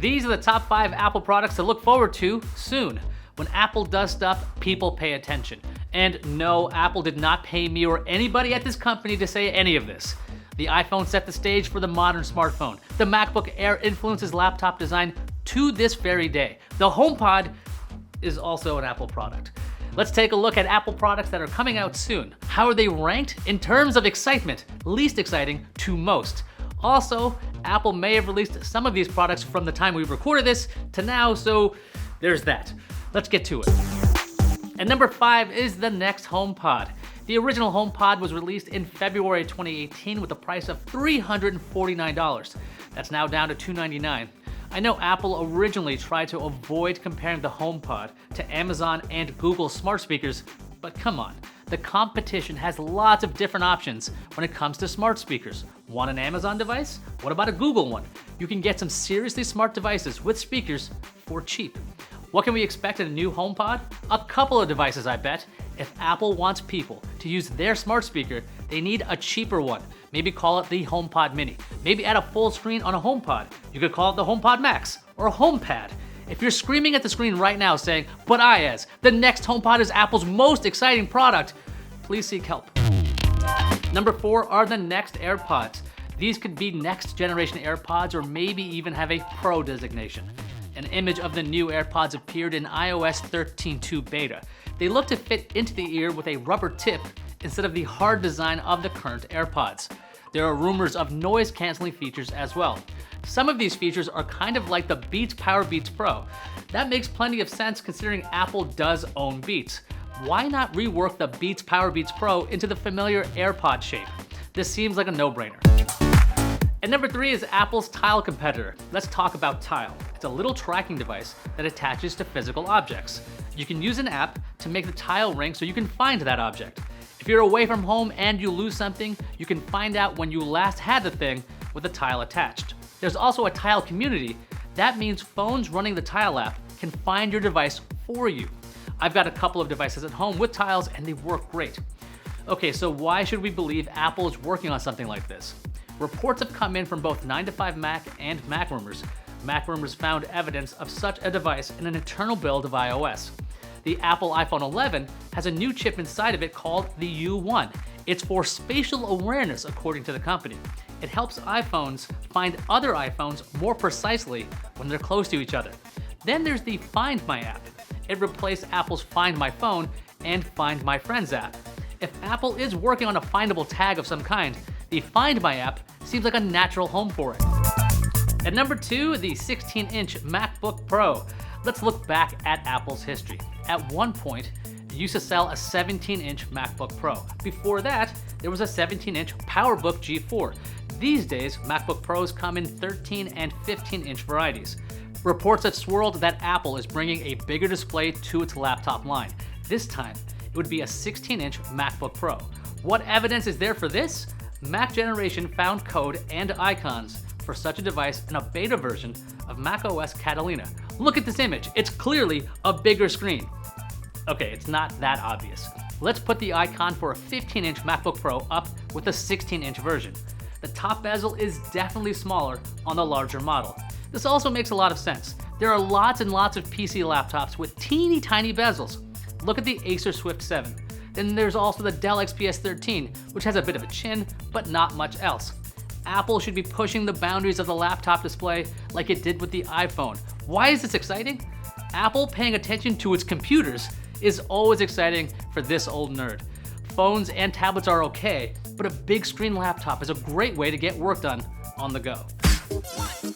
These are the top 5 Apple products to look forward to soon. When Apple does stuff, people pay attention. And no, Apple did not pay me or anybody at this company to say any of this. The iPhone set the stage for the modern smartphone. The MacBook Air influences laptop design to this very day. The HomePod is also an Apple product. Let's take a look at Apple products that are coming out soon. How are they ranked in terms of excitement? Least exciting to most. Also, Apple may have released some of these products from the time we recorded this to now, so there's that. Let's get to it. And number 5 is the next HomePod. The original HomePod was released in February 2018 with a price of $349. That's now down to $299. I know Apple originally tried to avoid comparing the HomePod to Amazon and Google smart speakers, but come on. The competition has lots of different options when it comes to smart speakers. Want an Amazon device? What about a Google one? You can get some seriously smart devices with speakers for cheap. What can we expect in a new HomePod? A couple of devices, I bet. If Apple wants people to use their smart speaker, they need a cheaper one. Maybe call it the HomePod Mini. Maybe add a full screen on a HomePod. You could call it the HomePod Max or HomePad. If you're screaming at the screen right now saying, "But Ayaz, the next HomePod is Apple's most exciting product," please seek help. Number 4 are the next AirPods. These could be next generation AirPods or maybe even have a Pro designation. An image of the new AirPods appeared in iOS 13.2 beta. They look to fit into the ear with a rubber tip instead of the hard design of the current AirPods. There are rumors of noise canceling features as well. Some of these features are kind of like the Beats Powerbeats Pro. That makes plenty of sense considering Apple does own Beats. Why not rework the Beats Powerbeats Pro into the familiar AirPod shape? This seems like a no-brainer. And number 3 is Apple's Tile competitor. Let's talk about Tile. It's a little tracking device that attaches to physical objects. You can use an app to make the Tile ring so you can find that object. If you're away from home and you lose something, you can find out when you last had the thing with the Tile attached. There's also a Tile community. That means phones running the Tile app can find your device for you. I've got a couple of devices at home with Tiles and they work great. Okay, so why should we believe Apple is working on something like this? Reports have come in from both 9to5Mac and MacRumors. MacRumors found evidence of such a device in an internal build of iOS. The Apple iPhone 11 has a new chip inside of it called the U1. It's for spatial awareness, according to the company. It helps iPhones find other iPhones more precisely when they're close to each other. Then there's the Find My app. It replaced Apple's Find My Phone and Find My Friends app. If Apple is working on a findable tag of some kind, the Find My app seems like a natural home for it. At number 2, the 16-inch MacBook Pro. Let's look back at Apple's history. At one point, it used to sell a 17-inch MacBook Pro. Before that, there was a 17-inch PowerBook G4. These days, MacBook Pros come in 13 and 15-inch varieties. Reports have swirled that Apple is bringing a bigger display to its laptop line. This time, it would be a 16-inch MacBook Pro. What evidence is there for this? Mac Generation found code and icons for such a device in a beta version of macOS Catalina. Look at this image. It's clearly a bigger screen. Okay, it's not that obvious. Let's put the icon for a 15-inch MacBook Pro up with a 16-inch version. The top bezel is definitely smaller on the larger model. This also makes a lot of sense. There are lots and lots of PC laptops with teeny tiny bezels. Look at the Acer Swift 7. Then there's also the Dell XPS 13, which has a bit of a chin, but not much else. Apple should be pushing the boundaries of the laptop display like it did with the iPhone. Why is this exciting? Apple paying attention to its computers is always exciting for this old nerd. Phones and tablets are okay, but a big screen laptop is a great way to get work done on the go.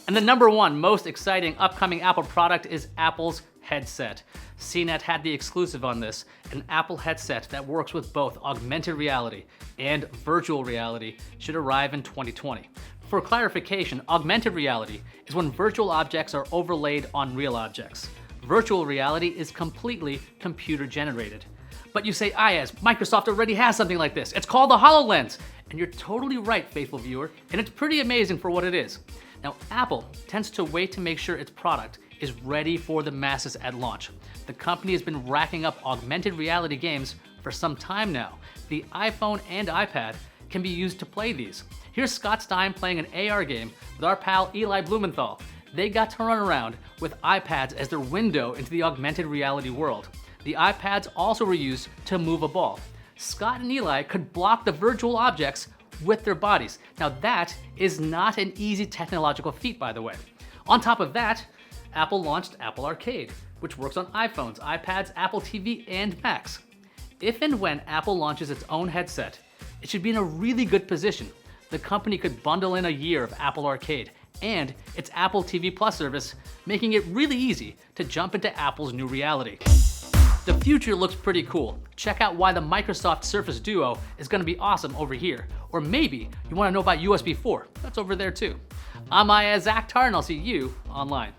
And the number 1 most exciting upcoming Apple product is Apple's headset. CNET had the exclusive on this, an Apple headset that works with both augmented reality and virtual reality should arrive in 2020. For clarification, augmented reality is when virtual objects are overlaid on real objects. Virtual reality is completely computer generated. But you say, Ayaz, Microsoft already has something like this. It's called the HoloLens. And you're totally right, faithful viewer, and it's pretty amazing for what it is. Now, Apple tends to wait to make sure its product is ready for the masses at launch. The company has been racking up augmented reality games for some time now. The iPhone and iPad can be used to play these. Here's Scott Stein playing an AR game with our pal Eli Blumenthal. they got to run around with iPads as their window into the augmented reality world. The iPads also were used to move a ball. Scott and Eli could block the virtual objects with their bodies. Now that is not an easy technological feat, by the way. On top of that, Apple launched Apple Arcade, which works on iPhones, iPads, Apple TV, and Macs. If and when Apple launches its own headset, it should be in a really good position. The company could bundle in a year of Apple Arcade and its Apple TV Plus service, making it really easy to jump into Apple's new reality. The future looks pretty cool. Check out why the Microsoft Surface Duo is going to be awesome over here. Or maybe you want to know about USB 4. That's over there too. I'm Zach Tar, and I'll see you online.